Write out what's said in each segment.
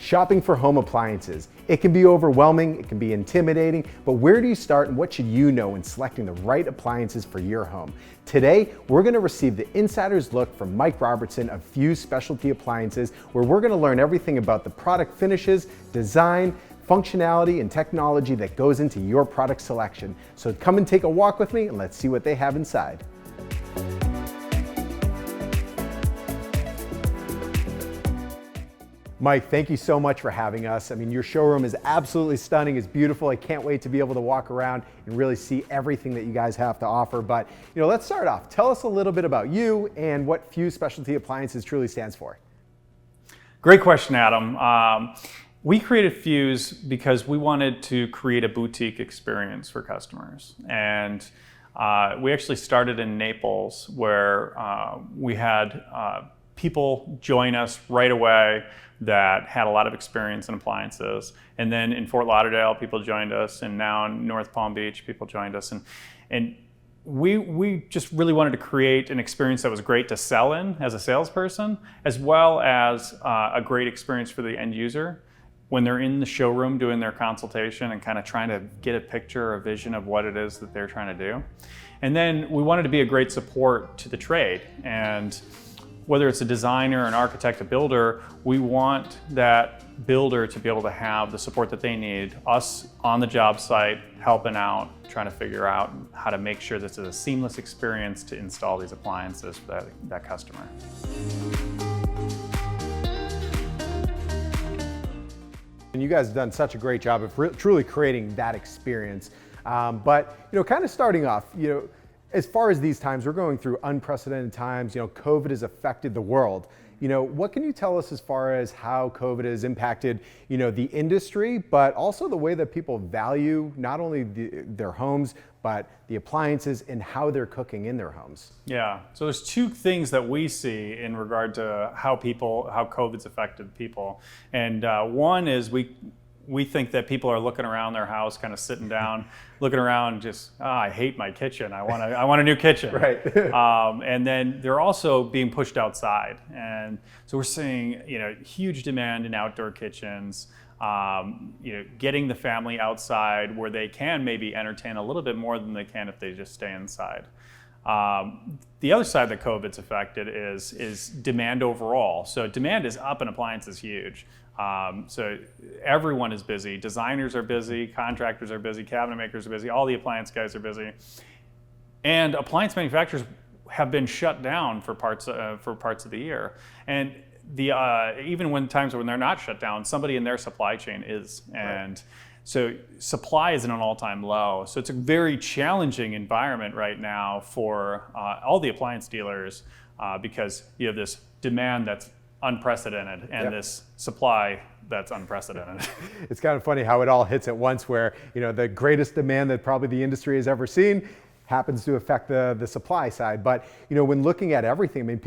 Shopping for home appliances. It can be overwhelming, it can be intimidating, but where do you start and what should you know in selecting the right appliances for your home? Today, we're going to receive the insider's look from Mike Robertson of Fuse Specialty Appliances, where we're going to learn everything about the product finishes, design, functionality, and technology that goes into your product selection. So come and take a walk with me and let's see what they have inside. Mike, thank you so much for having us. I mean, your showroom is absolutely stunning. It's beautiful. I can't wait to be able to walk around and really see everything that you guys have to offer. But, let's start off. Tell us a little bit about you and what Fuse Specialty Appliances truly stands for. Great question, Adam. We created Fuse because we wanted to create a boutique experience for customers. And we actually started in Naples, where we had people join us right away that had a lot of experience in appliances. And then in Fort Lauderdale, people joined us, and now in North Palm Beach, people joined us. And we just really wanted to create an experience that was great to sell in as a salesperson, as well as a great experience for the end user when they're in the showroom doing their consultation and kind of trying to get a picture or a vision of what it is that they're trying to do. And then we wanted to be a great support to the trade. And whether it's a designer, an architect, a builder, we want that builder to be able to have the support that they need, us on the job site, helping out, trying to figure out how to make sure this is a seamless experience to install these appliances for that customer. And you guys have done such a great job of truly creating that experience. But kind of starting off, as far as these times, we're going through unprecedented times. COVID has affected the world. What can you tell us as far as how COVID has impacted, the industry, but also the way that people value not only their homes, but the appliances and how they're cooking in their homes? Yeah, so there's two things that we see in regard to how COVID's affected people. And one is we think that people are looking around their house, kind of sitting down, looking around, just, I hate my kitchen. I want a new kitchen. Right. And then they're also being pushed outside. And so we're seeing, huge demand in outdoor kitchens, getting the family outside where they can maybe entertain a little bit more than they can if they just stay inside. The other side that COVID's affected is demand overall. So demand is up and appliances huge. So everyone is busy. Designers are busy, contractors are busy, cabinet makers are busy, all the appliance guys are busy. And appliance manufacturers have been shut down for parts of the year. And even when times when they're not shut down, somebody in their supply chain is. And so supply is at an all-time low. So it's a very challenging environment right now for all the appliance dealers because you have this demand that's unprecedented and this supply that's unprecedented. It's kind of funny how it all hits at once, where the greatest demand that probably the industry has ever seen happens to affect the supply side. But when looking at everything, I mean,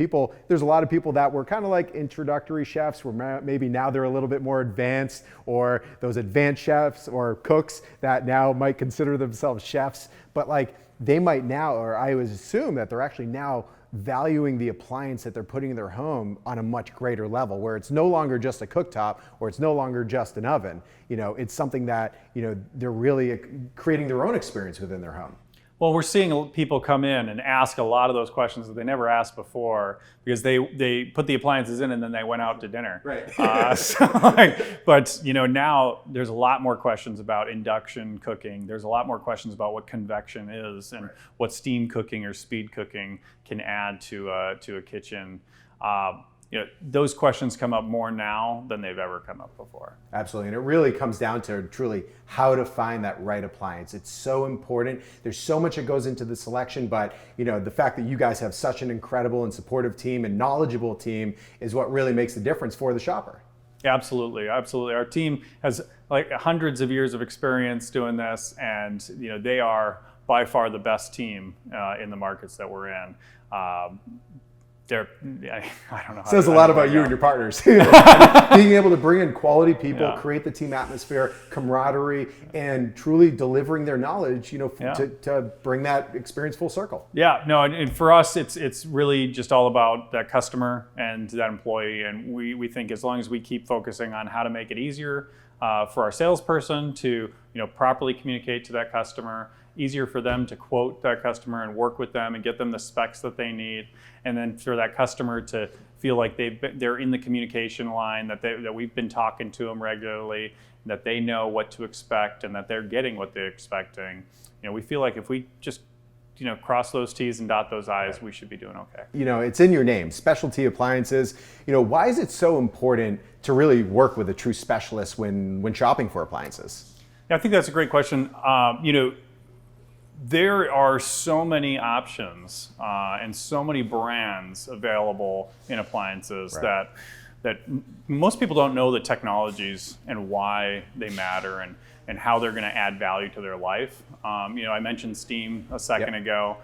there's a lot of people that were kind of like introductory chefs, where maybe now they're a little bit more advanced, or those advanced chefs or cooks that now might consider themselves chefs, but they might now, or I would assume that they're actually now valuing the appliance that they're putting in their home on a much greater level, where it's no longer just a cooktop, or it's no longer just an oven. It's something that they're really creating their own experience within their home. Well, we're seeing people come in and ask a lot of those questions that they never asked before, because they put the appliances in and then they went out to dinner. Right. But now there's a lot more questions about induction cooking. There's a lot more questions about what convection is and what steam cooking or speed cooking can add to a kitchen. Those questions come up more now than they've ever come up before. Absolutely, and it really comes down to truly how to find that right appliance. It's so important. There's so much that goes into the selection, but the fact that you guys have such an incredible and supportive team and knowledgeable team is what really makes the difference for the shopper. Absolutely, absolutely. Our team has hundreds of years of experience doing this, and they are by far the best team in the markets that we're in. I don't know. Says a lot about you and your partners. Being able to bring in quality people, create the team atmosphere, camaraderie, and truly delivering their knowledge, to bring that experience full circle. Yeah, no, and for us, it's really just all about that customer and that employee. And we think as long as we keep focusing on how to make it easier for our salesperson to properly communicate to that customer, easier for them to quote that customer and work with them and get them the specs that they need, and then for that customer to feel like they're in the communication line, that we've been talking to them regularly, that they know what to expect and that they're getting what they're expecting. We feel like if we just cross those T's and dot those I's, we should be doing okay. It's in your name, specialty appliances. Why is it so important to really work with a true specialist when shopping for appliances? Yeah, I think that's a great question. There are so many options and so many brands available in appliances that most people don't know the technologies and why they matter and how they're going to add value to their life. I mentioned steam a second ago.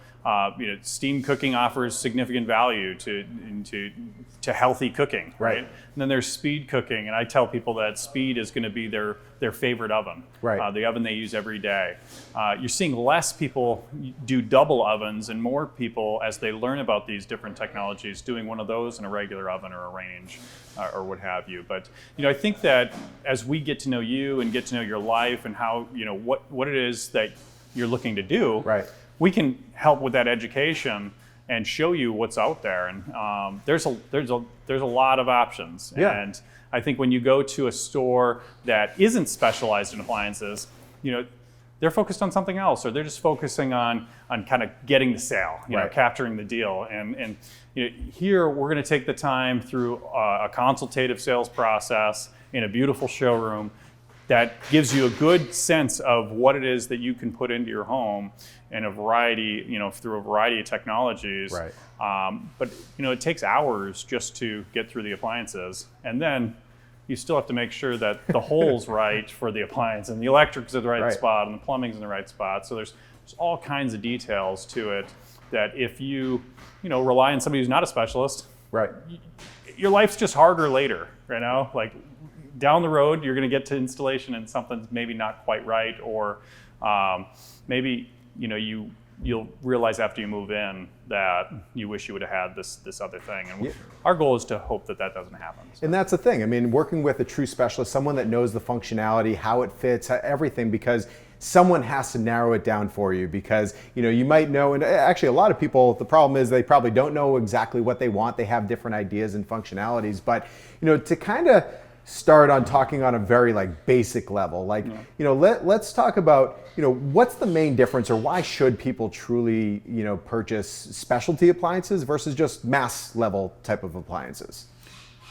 Steam cooking offers significant value to healthy cooking, right? And then there's speed cooking, and I tell people that speed is going to be their favorite oven, the oven they use every day. You're seeing less people do double ovens and more people, as they learn about these different technologies, doing one of those in a regular oven or a range or what have you. But I think that as we get to know you and get to know your life and how what it is that you're looking to do, we can help with that education and show you what's out there. And there's a lot of options. And I think when you go to a store that isn't specialized in appliances, they're focused on something else, or they're just focusing on kind of getting the sale, capturing the deal. And here we're going to take the time through a consultative sales process in a beautiful showroom that gives you a good sense of what it is that you can put into your home in a variety, through a variety of technologies. But it takes hours just to get through the appliances, and then you still have to make sure that the hole's right for the appliance, and the electric's in the right spot, and the plumbing's in the right spot. So there's all kinds of details to it that if you rely on somebody who's not a specialist, your life's just harder later. Like down the road, you're going to get to installation and something's maybe not quite right, or maybe you'll realize after you move in that you wish you would have had this other thing. And our goal is to hope that doesn't happen. So. And that's the thing. I mean, working with a true specialist, someone that knows the functionality, how it fits, everything, because someone has to narrow it down for you, because you might know, and actually a lot of people, the problem is they probably don't know exactly what they want. They have different ideas and functionalities, but to kind of start on talking on a very basic level, let's talk about what's the main difference, or why should people truly purchase specialty appliances versus just mass level type of appliances?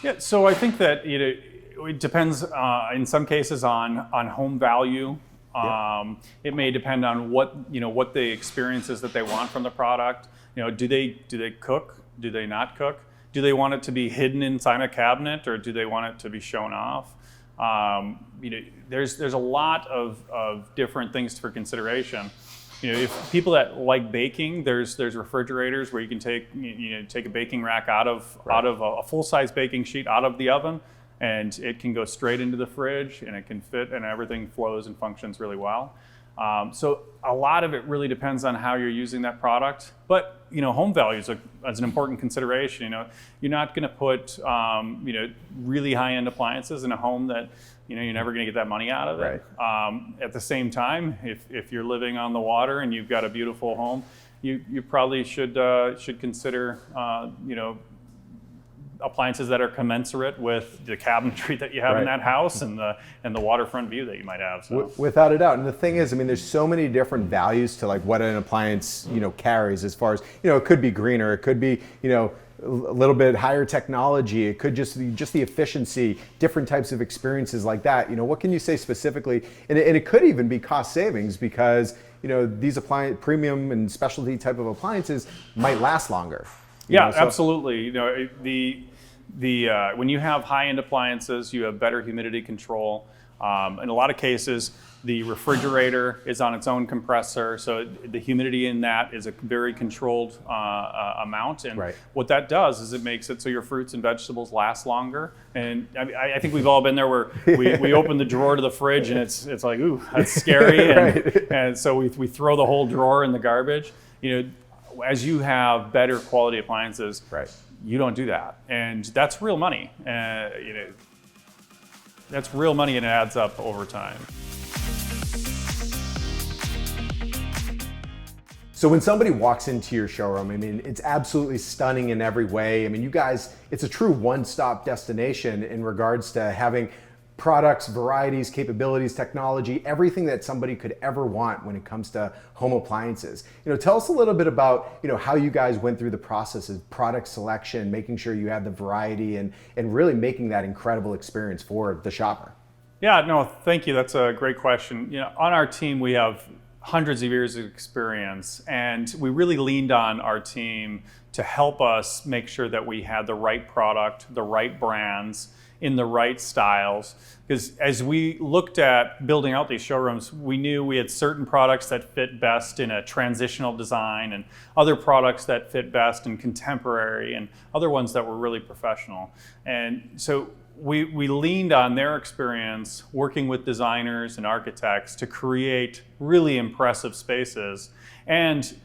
Yeah, so I think that it depends in some cases on home value. It may depend on what the experience is that they want from the product. Do they cook? Do they not cook? Do they want it to be hidden inside a cabinet, or do they want it to be shown off? There's a lot of different things for consideration. If people that like baking, there's refrigerators where you can take a baking rack out of a full-size baking sheet out of the oven, and it can go straight into the fridge, and it can fit, and everything flows and functions really well. So a lot of it really depends on how you're using that product. But home value is an important consideration. You're not going to put really high-end appliances in a home that you're never going to get that money out of it. At the same time, if you're living on the water and you've got a beautiful home, you probably should consider appliances that are commensurate with the cabinetry that you have in that house and the waterfront view that you might have. So. Without a doubt. And the thing is, I mean, there's so many different values to what an appliance carries, as far as it could be greener, it could be a little bit higher technology, it could just be the efficiency, different types of experiences like that. What can you say specifically? And it could even be cost savings, because these premium and specialty type of appliances might last longer. Absolutely. When you have high-end appliances, you have better humidity control. In a lot of cases, the refrigerator is on its own compressor, so the humidity in that is a very controlled amount. And what that does is it makes it so your fruits and vegetables last longer. And I think we've all been there where we open the drawer to the fridge and it's like, ooh, that's scary. And so we throw the whole drawer in the garbage. As you have better quality appliances, you don't do that. And that's real money. That's real money, and it adds up over time. So when somebody walks into your showroom, I mean, it's absolutely stunning in every way. I mean, you guys, it's a true one-stop destination in regards to having products, varieties, capabilities, technology, everything that somebody could ever want when it comes to home appliances. Tell us a little bit about, how you guys went through the process of product selection, making sure you had the variety and really making that incredible experience for the shopper. Yeah, no, thank you. That's a great question. On our team, we have hundreds of years of experience, and we really leaned on our team to help us make sure that we had the right product, the right brands, in the right styles. Because as we looked at building out these showrooms, we knew we had certain products that fit best in a transitional design, and other products that fit best in contemporary, and other ones that were really professional. And so we leaned on their experience working with designers and architects to create really impressive spaces, and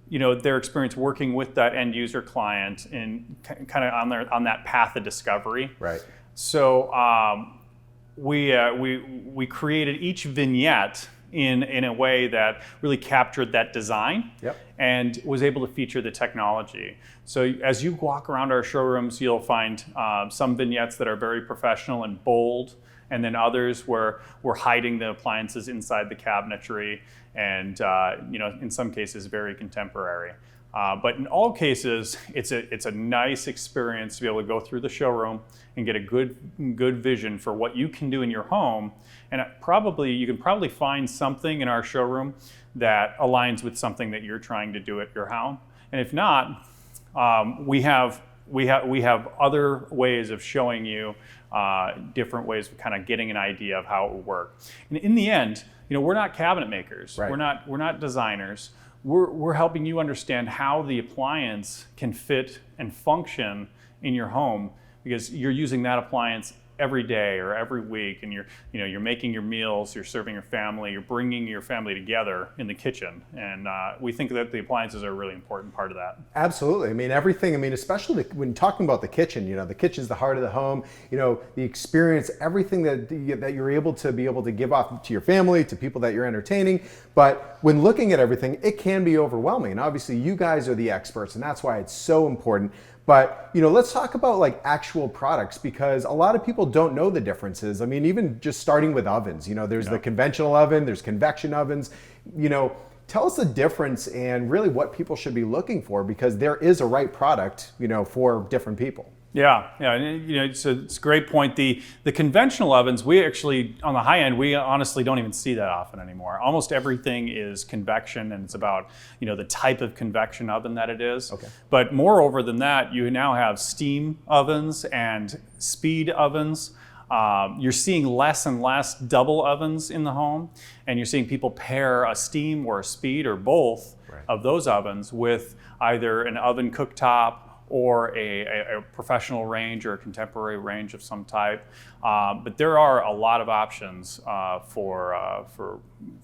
their experience working with that end user client in kind of on that path of discovery. So we created each vignette in a way that really captured that design and was able to feature the technology. So as you walk around our showrooms, you'll find some vignettes that are very professional and bold, and then others where we're hiding the appliances inside the cabinetry, and in some cases very contemporary. But in all cases, it's a nice experience to be able to go through the showroom and get a good vision for what you can do in your home. And you can probably find something in our showroom that aligns with something that you're trying to do at your home. And if not, we have other ways of showing you different ways of kind of getting an idea of how it will work. And in the end, we're not cabinet makers. We're not designers. We're helping you understand how the appliance can fit and function in your home, because you're using that appliance every day or every week, and you're making your meals, you're serving your family, you're bringing your family together in the kitchen, and we think that the appliances are a really important part of that. Absolutely. I mean, everything. I mean, especially when talking about the kitchen, the kitchen's the heart of the home. The experience, everything that you're able to give off to your family, to people that you're entertaining. But when looking at everything, it can be overwhelming. And obviously, you guys are the experts, and that's why it's so important. But let's talk about like actual products, because a lot of people don't know the differences. I mean, even just starting with ovens, there's the conventional oven, there's convection ovens. Tell us the difference and really what people should be looking for, because there is a right product, for different people. Yeah, it's a great point. The conventional ovens, we actually, on the high end, we honestly don't even see that often anymore. Almost everything is convection, and it's about, the type of convection oven that it is. But moreover than that, you now have steam ovens and speed ovens. You're seeing less and less double ovens in the home, and you're seeing people pair a steam or a speed or both of those ovens with either an oven cooktop or a professional range or a contemporary range of some type. But there are a lot of options for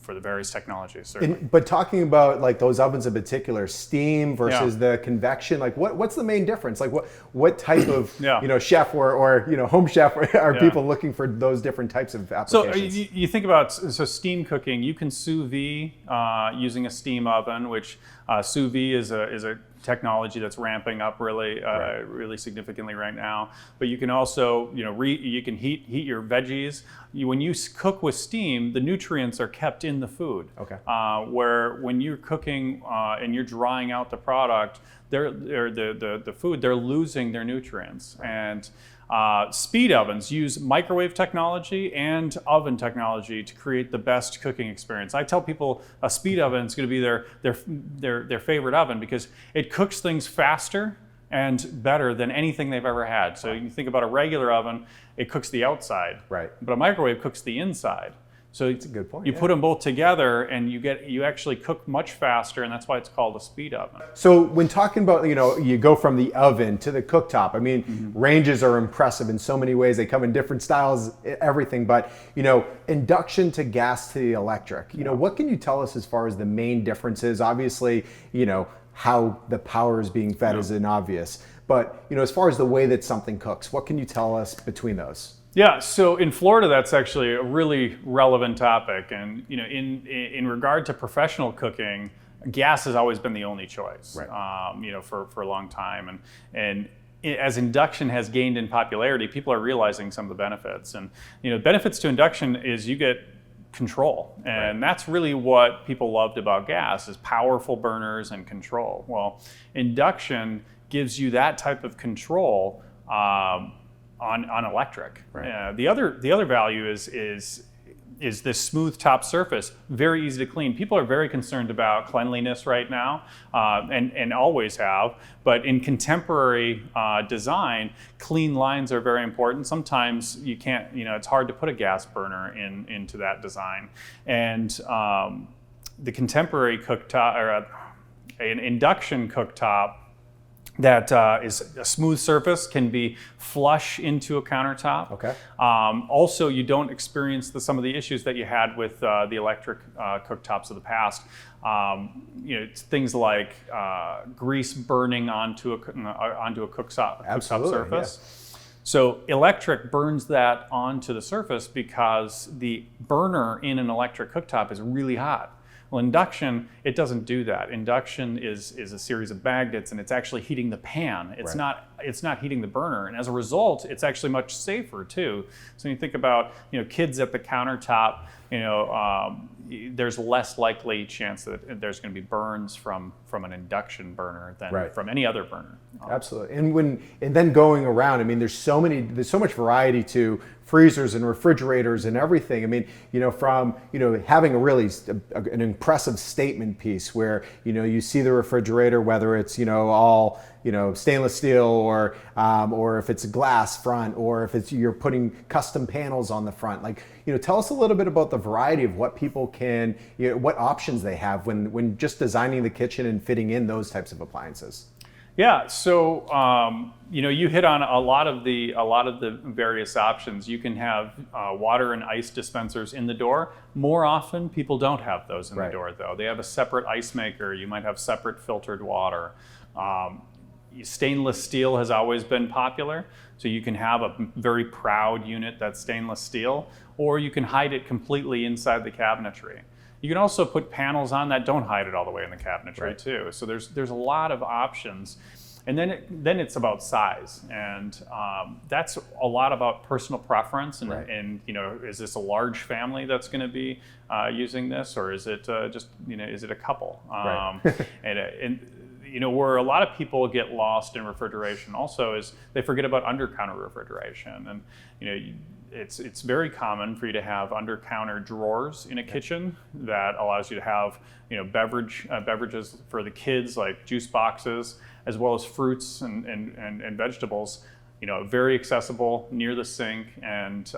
the various technologies, certainly. But talking about like those ovens in particular, steam versus the convection, like what's the main difference? Like what type of chef or home chef are people looking for those different types of applications? So you think about steam cooking. You can sous vide using a steam oven, which sous vide is a technology that's ramping up really significantly right now. But you can also, you can heat your veggies. When you cook with steam, the nutrients are kept in the food. Where when you're cooking and you're drying out the product, the food, they're losing their nutrients. And speed ovens use microwave technology and oven technology to create the best cooking experience. I tell people a speed oven is going to be their favorite oven because it cooks things faster and better than anything they've ever had. So you think about a regular oven, it cooks the outside, Right. but a microwave cooks the inside. So That's a good point. you put them both together and you actually cook much faster, and that's why it's called a speed oven. So when talking about, you go from the oven to the cooktop, I mean, ranges are impressive in so many ways. They come in different styles, everything, but, induction to gas to the electric, what can you tell us as far as the main differences? Obviously, how the power is being fed is an obvious, but, as far as the way that something cooks, what can you tell us between those? Yeah, so in Florida, that's actually a really relevant topic. And in regard to professional cooking, gas has always been the only choice, right. For a long time. And as induction has gained in popularity, people are realizing some of the benefits. And benefits to induction is you get control, and that's really what people loved about gas, is powerful burners and control. Well, induction gives you that type of control on electric. Right. The other value is this smooth top surface, very easy to clean. People are very concerned about cleanliness right now, and always have. But in contemporary design, clean lines are very important. Sometimes you can't, it's hard to put a gas burner into that design. And the contemporary cooktop, or an induction cooktop, that is a smooth surface, can be flush into a countertop. Okay. Also, you don't experience some of the issues that you had with the electric cooktops of the past. It's things like grease burning onto a cooktop surface. Yeah. So electric burns that onto the surface because the burner in an electric cooktop is really hot. Well, induction, it doesn't do that. Induction is a series of magnets, and it's actually heating the pan. It's not heating the burner, and as a result, it's actually much safer too. So when you think about kids at the countertop, there's less likely chance that there's going to be burns from an induction burner than from any other burner. Absolutely. And then going around, I mean, there's so much variety to freezers and refrigerators and everything. I mean, from having an impressive statement piece where you see the refrigerator, whether it's all stainless steel or if it's a glass front, or if you're putting custom panels on the front. Like, tell us a little bit about the variety of what people can, what options they have when just designing the kitchen and fitting in those types of appliances. Yeah, so you hit on a lot of the various options. You can have water and ice dispensers in the door. More often, people don't have those in the door, though. They have a separate ice maker. You might have separate filtered water. Stainless steel has always been popular, so you can have a very proud unit that's stainless steel, or you can hide it completely inside the cabinetry. You can also put panels on that don't hide it all the way in the cabinetry too. So there's a lot of options. And then it's about size, and that's a lot about personal preference. And is this a large family that's going to be using this, or is it is it a couple? And where a lot of people get lost in refrigeration also is they forget about under-counter refrigeration. And it's very common for you to have under-counter drawers in a kitchen that allows you to have beverages for the kids, like juice boxes, as well as fruits and vegetables. Very accessible near the sink, and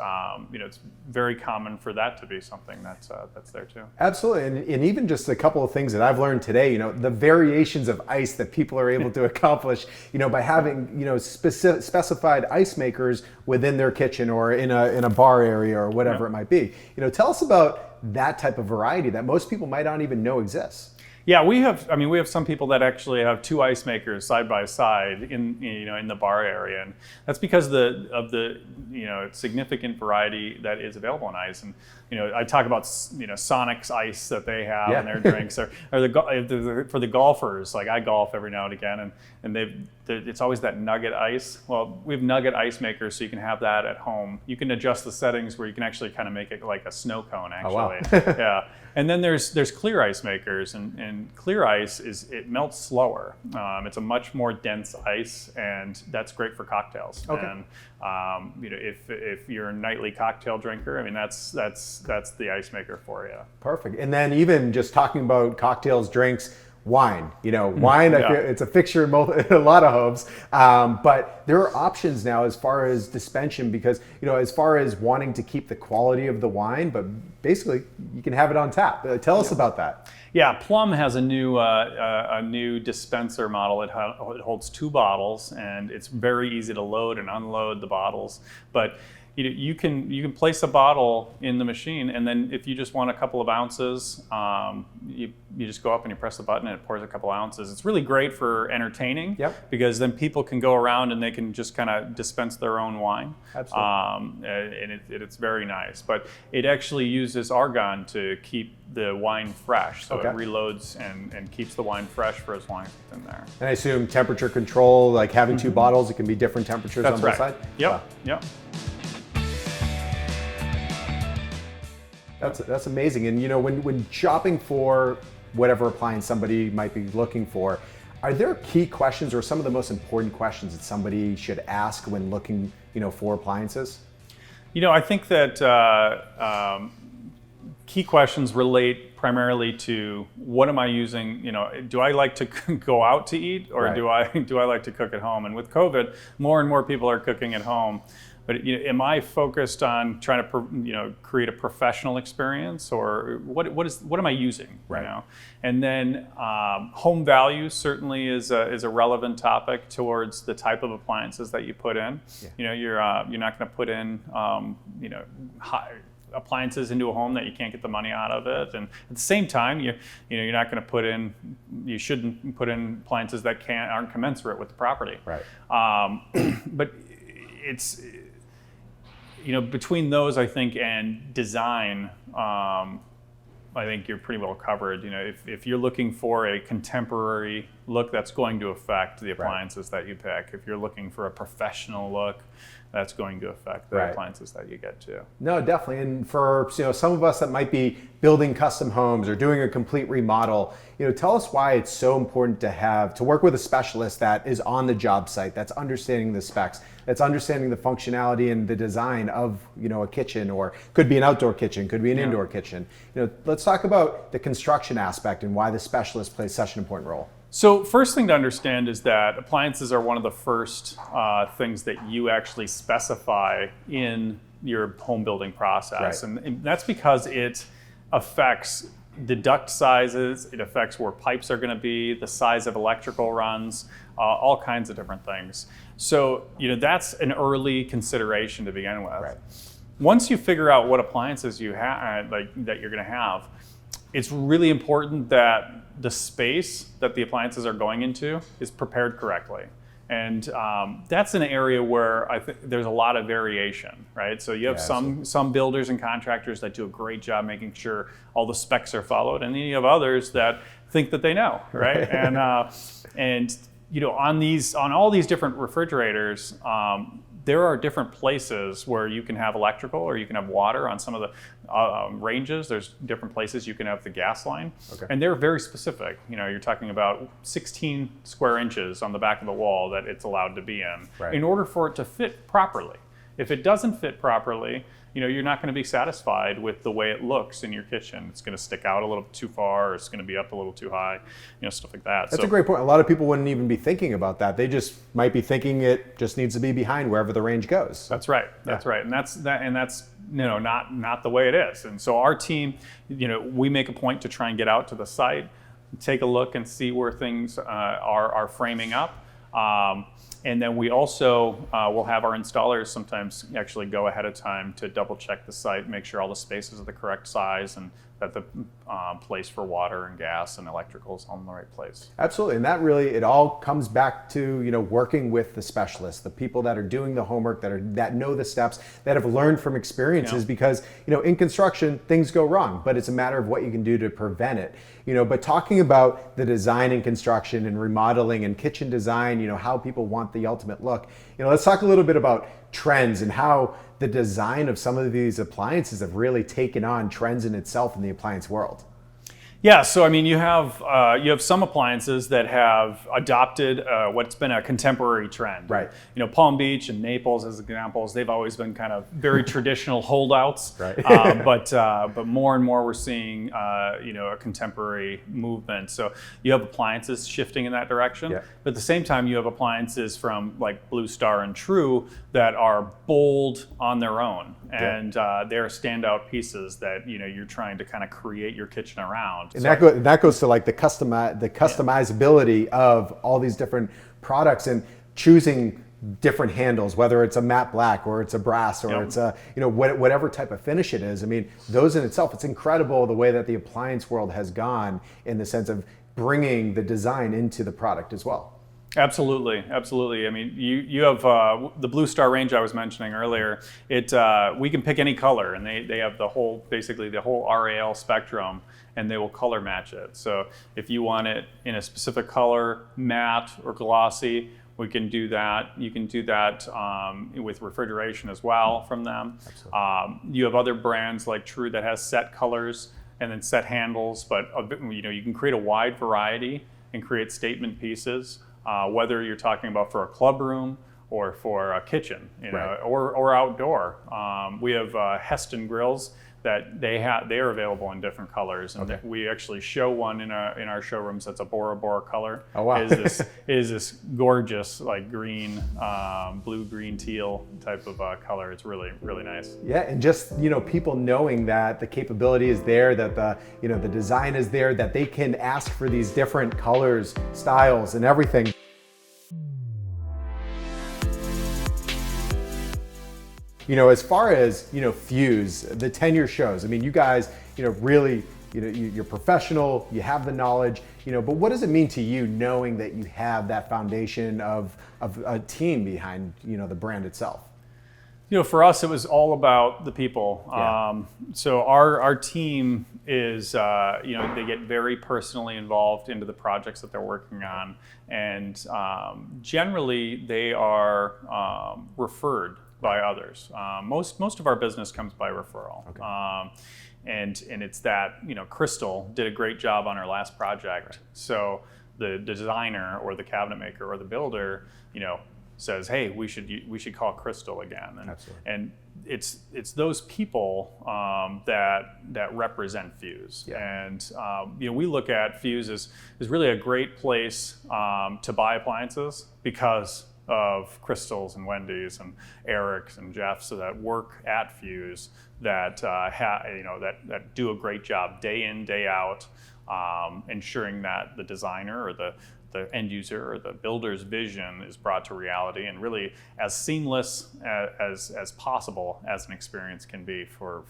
it's very common for that to be something that's there too. Absolutely, and even just a couple of things that I've learned today. The variations of ice that people are able to accomplish, by having specified ice makers within their kitchen or in a bar area or whatever it might be. Tell us about that type of variety that most people might not even know exists. Yeah, we have some people that actually have two ice makers side by side in the bar area, and that's because of the significant variety that is available in ice. And I talk about Sonic's ice that they have in their drinks, or for the golfers. Like, I golf every now and again, and it's always that Nugget Ice. Well, we have Nugget Ice makers, so you can have that at home. You can adjust the settings where you can actually kind of make it like a snow cone, actually. Oh, wow. Yeah. And then there's clear ice makers, and clear ice it melts slower. It's a much more dense ice, and that's great for cocktails. Okay. And if you're a nightly cocktail drinker, that's the ice maker for you. Perfect. And then even just talking about cocktails, drinks, wine. Wine, I Yeah. feel it's a fixture in a lot of homes. But there are options now as far as dispensation because, as far as wanting to keep the quality of the wine, but basically you can have it on tap. Tell us about that. Yeah, Plum has a new dispenser model. It holds 2 bottles, and it's very easy to load and unload the bottles. But you can place a bottle in the machine, and then if you just want a couple of ounces, you just go up and you press the button, and it pours a couple ounces. It's really great for entertaining, Yep. because then people can go around and they can just kind of dispense their own wine. Absolutely. And it's very nice. But it actually uses argon to keep the wine fresh, so Okay. it reloads and keeps the wine fresh for as long as it's in there. And I assume temperature control, like having 2 bottles, it can be different temperatures on That's both right. sides? Yep. Wow. Yep. That's amazing. And when shopping for whatever appliance somebody might be looking for, are there key questions or some of the most important questions that somebody should ask when looking, for appliances? I think that key questions relate primarily to what am I using? Do I like to go out to eat, or Right. do I like to cook at home? And with COVID, more and more people are cooking at home. But am I focused on trying to create a professional experience, or what am I using? Right. And then home value certainly is a relevant topic towards the type of appliances that you put in. Yeah. You're not going to put in high appliances into a home that you can't get the money out of it, and at the same time, you're not going to you shouldn't put in appliances that aren't commensurate with the property. Right. But it's between those, I think, and design, I think you're pretty well covered. If you're looking for a contemporary look, that's going to affect the appliances that you pick. If you're looking for a professional look, that's going to affect the appliances that you get too. No, definitely. And for some of us that might be building custom homes or doing a complete remodel, tell us why it's so important to work with a specialist that is on the job site, that's understanding the specs, that's understanding the functionality and the design of a kitchen, or could be an outdoor kitchen, could be an indoor kitchen. Let's talk about the construction aspect and why the specialist plays such an important role. So first thing to understand is that appliances are one of the first things that you actually specify in your home building process. Right. And that's because it affects the duct sizes, it affects where pipes are going to be, the size of electrical runs, all kinds of different things. So that's an early consideration to begin with. Right. Once you figure out what appliances you have, that you're going to have, it's really important that the space that the appliances are going into is prepared correctly. And that's an area where I think there's a lot of variation, right? So you have some builders and contractors that do a great job making sure all the specs are followed, and then you have others that think that they know, right? And on all these different refrigerators, there are different places where you can have electrical or you can have water on some of the ranges. There's different places you can have the gas line. Okay. And they're very specific. You're talking about 16 square inches on the back of the wall that it's allowed to be in order for it to fit properly. If it doesn't fit properly, you're not going to be satisfied with the way it looks in your kitchen. It's going to stick out a little too far, or it's going to be up a little too high, stuff like that. That's a great point. A lot of people wouldn't even be thinking about that. They just might be thinking it just needs to be behind wherever the range goes. That's right. That's right. And that's not the way it is. And so our team, we make a point to try and get out to the site, take a look and see where things are framing up. And then we also will have our installers sometimes actually go ahead of time to double check the site, make sure all the spaces are the correct size, and that the place for water and gas and electrical is all in the right place. Absolutely, and that really, it all comes back to working with the specialists, the people that are doing the homework, that know the steps, that have learned from experiences. Because in construction things go wrong, but it's a matter of what you can do to prevent it. But talking about the design and construction and remodeling and kitchen design, how people want the ultimate look. Let's talk a little bit about trends and how the design of some of these appliances have really taken on trends in itself in the appliance world. Yeah, so I mean, you have some appliances that have adopted what's been a contemporary trend. Right. You know, Palm Beach and Naples as examples. They've always been kind of very traditional holdouts. Right. But more and more we're seeing a contemporary movement. So you have appliances shifting in that direction. Yeah. But at the same time, you have appliances from like BlueStar and True that are bold on their own, and they're standout pieces that you're trying to kind of create your kitchen around. And that goes to like the customizability of all these different products and choosing different handles, whether it's a matte black or it's a brass or it's a whatever type of finish it is. I mean, those in itself, it's incredible the way that the appliance world has gone in the sense of bringing the design into the product as well. Absolutely, absolutely. I mean, you have the BlueStar range I was mentioning earlier. We can pick any color, and they have basically the whole RAL spectrum, and they will color match it. So if you want it in a specific color, matte or glossy, we can do that. You can do that with refrigeration as well from them. You have other brands like True that has set colors and then set handles, but you can create a wide variety and create statement pieces. Whether you're talking about for a club room or for a kitchen, or outdoor. We have Heston grills that they are available in different colors, and we actually show one in our showrooms that's a Bora Bora color. Oh wow! Is this gorgeous like green, blue, green, teal type of color? It's really really nice. Yeah, and just people knowing that the capability is there, that the design is there, that they can ask for these different colors, styles, and everything. As far as Fuse, the tenure shows. I mean, you guys, really, you're professional. You have the knowledge. But what does it mean to you knowing that you have that foundation of a team behind the brand itself? For us, it was all about the people. Yeah. So our team is, they get very personally involved into the projects that they're working on, and generally they are referred by others. Most of our business comes by referral. Okay. And it's that, Crystal did a great job on our last project. Right. So the designer or the cabinet maker or the builder, says, hey, we should call Crystal again. And it's those people that represent Fuse. Yeah. And we look at Fuse as really a great place to buy appliances because of Crystals and Wendy's and Eric's and Jeff's that work at Fuse that that do a great job day in, day out, ensuring that the designer or the end user or the builder's vision is brought to reality and really as seamless as possible as an experience can be for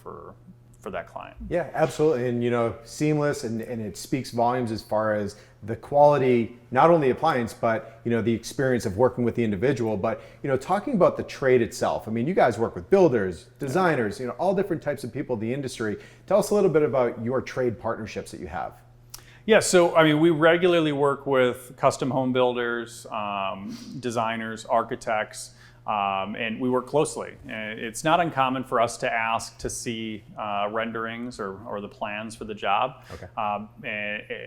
that client. Yeah, absolutely. And seamless, and it speaks volumes as far as the quality, not only the appliance, but the experience of working with the individual. But talking about the trade itself, I mean, you guys work with builders, designers, all different types of people in the industry. Tell us a little bit about your trade partnerships that you have. Yeah, so I mean, we regularly work with custom home builders, designers, architects, and we work closely. And it's not uncommon for us to ask to see renderings or the plans for the job,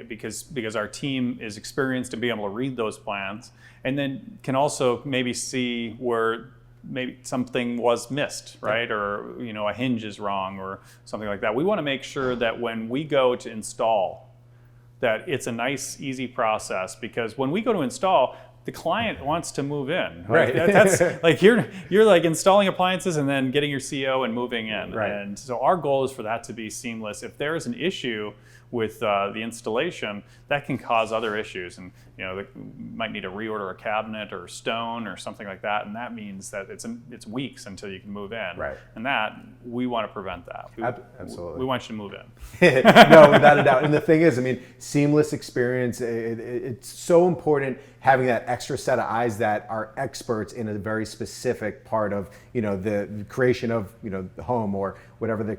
because our team is experienced in being able to read those plans, and then can also maybe see where maybe something was missed, right? Or a hinge is wrong or something like that. We want to make sure that when we go to install, that it's a nice, easy process, because when we go to install, the client wants to move in, right? That's like you're like installing appliances and then getting your CO and moving in, right. And so our goal is for that to be seamless. If there is an issue with the installation, that can cause other issues, and they might need to reorder a cabinet or stone or something like that, and that means that it's weeks until you can move in, right? And that we want to prevent that. Absolutely, we want you to move in. No, without a doubt. And the thing is, I mean, seamless experience. It's so important having that extra set of eyes that are experts in a very specific part of the creation of the home or whatever the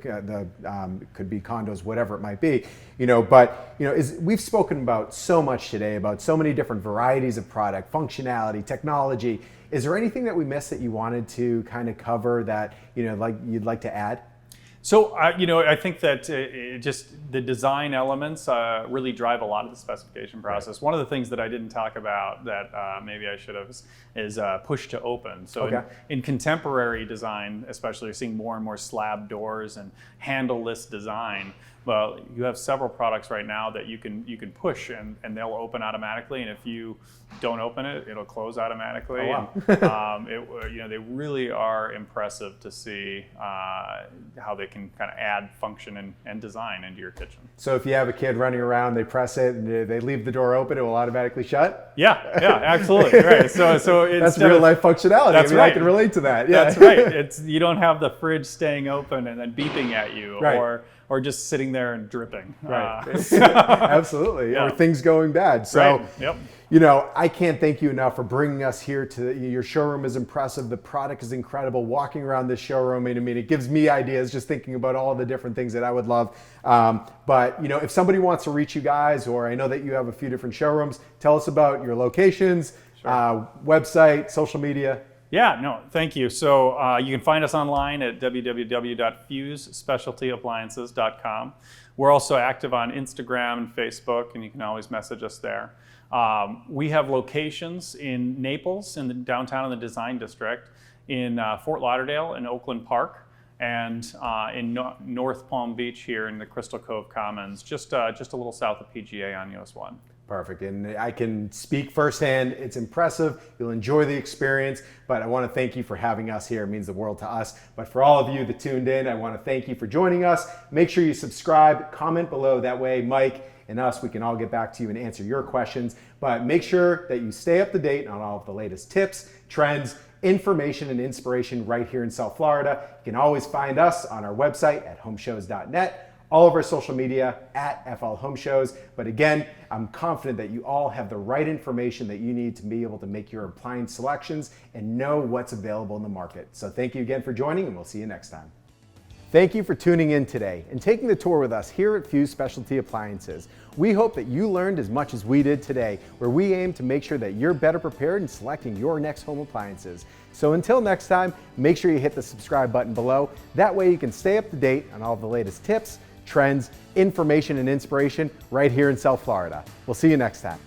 could be condos, whatever it might be. But we've spoken about so much today about so many different varieties of product, functionality, technology. Is there anything that we missed that you wanted to kind of cover that you'd like to add? So, I think that just the design elements really drive a lot of the specification process. Right. One of the things that I didn't talk about that maybe I should have is push to open. So okay. in contemporary design, especially, you're seeing more and more slab doors and handleless design. Well, you have several products right now that you can push and they'll open automatically, and if you don't open it, it'll close automatically. Oh, wow. And, they really are impressive to see how they can kind of add function and design into your kitchen. So if you have a kid running around, they press it and they leave the door open, it will automatically shut? Yeah, absolutely. Right. So that's real life functionality. That's right. I can relate to that. Yeah. That's right. You don't have the fridge staying open and then beeping at you, right. or just sitting there and dripping. Right. Absolutely. Yeah. Or things going bad. So, right. Yep. I can't thank you enough for bringing us here to your showroom is impressive. The product is incredible. Walking around this showroom, it gives me ideas just thinking about all the different things that I would love. But if somebody wants to reach you guys, or I know that you have a few different showrooms, tell us about your locations, sure. Website, social media. Yeah, no, thank you. So you can find us online at www.fusespecialtyappliances.com. We're also active on Instagram and Facebook, and you can always message us there. We have locations in Naples, in the downtown in the Design District, in Fort Lauderdale, in Oakland Park, and in North Palm Beach here in the Crystal Cove Commons, just a little south of PGA on US 1. Perfect. And I can speak firsthand. It's impressive. You'll enjoy the experience. But I want to thank you for having us here. It means the world to us. But for all of you that tuned in, I want to thank you for joining us. Make sure you subscribe, comment below. That way, Mike and us, we can all get back to you and answer your questions. But make sure that you stay up to date on all of the latest tips, trends, information, and inspiration right here in South Florida. You can always find us on our website at homeshows.net. All of our social media at FL Home Shows. But again, I'm confident that you all have the right information that you need to be able to make your appliance selections and know what's available in the market. So thank you again for joining, and we'll see you next time. Thank you for tuning in today and taking the tour with us here at Fuse Specialty Appliances. We hope that you learned as much as we did today, where we aim to make sure that you're better prepared in selecting your next home appliances. So until next time, make sure you hit the subscribe button below. That way you can stay up to date on all the latest tips, trends, information, and inspiration right here in South Florida. We'll see you next time.